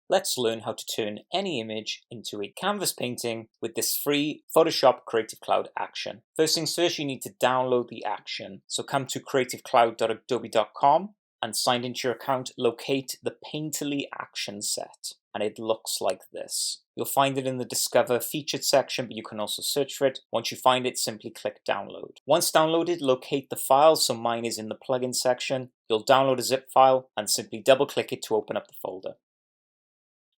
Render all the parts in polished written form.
Let's learn how to turn any image into a canvas painting with this free Photoshop Creative Cloud action. First things first, you need to download the action. So come to creativecloud.adobe.com and sign into your account, locate the Painterly action set. And it looks like this. You'll find it in the Discover featured section, but you can also search for it. Once you find it, simply click download. Once downloaded, locate the file. So mine is in the plugin section. You'll download a zip file and simply double click it to open up the folder.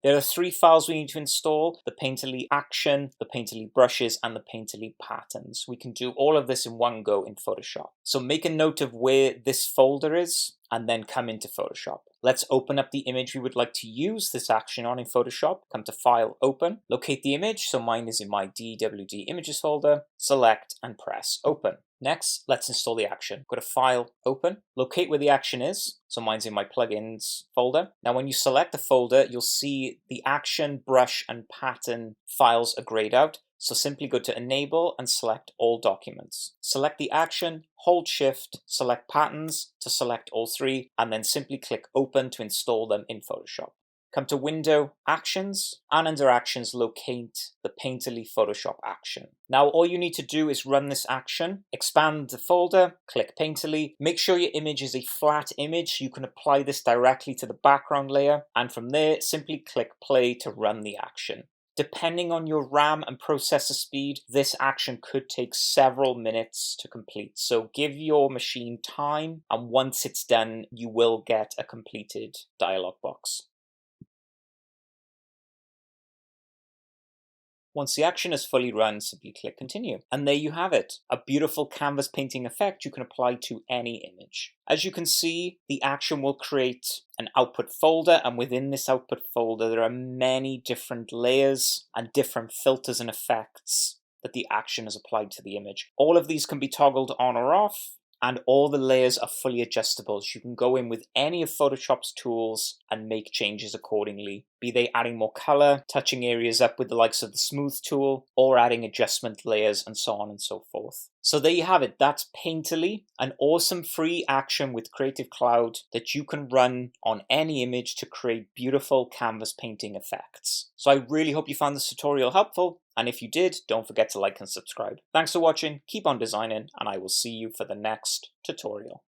There are 3 files we need to install: the Painterly action, the Painterly brushes, and the Painterly patterns. We can do all of this in one go in Photoshop. So make a note of where this folder is and then come into Photoshop. Let's open up the image we would like to use this action on in Photoshop. Come to File, Open, locate the image. So mine is in my DWD Images folder. Select and press Open. Next, let's install the action. Go to File, Open, locate where the action is. So mine's in my plugins folder. Now when you select the folder, you'll see the action, brush, and pattern files are grayed out. So simply go to Enable and select all documents. Select the action, hold Shift, select patterns to select all 3, and then simply click Open to install them in Photoshop. Come to Window, Actions, and under Actions, locate the Painterly Photoshop action. Now all you need to do is run this action, expand the folder, click Painterly, make sure your image is a flat image so you can apply this directly to the background layer, and from there simply click play to run the action. Depending on your RAM and processor speed, this action could take several minutes to complete. So give your machine time, and once it's done, you will get a completed dialog box. Once the action is fully run, simply click Continue. And there you have it, a beautiful canvas painting effect you can apply to any image. As you can see, the action will create an output folder, and within this output folder, there are many different layers and different filters and effects that the action has applied to the image. All of these can be toggled on or off, and all the layers are fully adjustable. So you can go in with any of Photoshop's tools and make changes accordingly, be they adding more color, touching areas up with the likes of the smooth tool, or adding adjustment layers, and so on and so forth. So there you have it. That's Painterly, an awesome free action with Creative Cloud that you can run on any image to create beautiful canvas painting effects. So I really hope you found this tutorial helpful. And if you did, don't forget to like and subscribe. Thanks for watching, keep on designing, and I will see you for the next tutorial.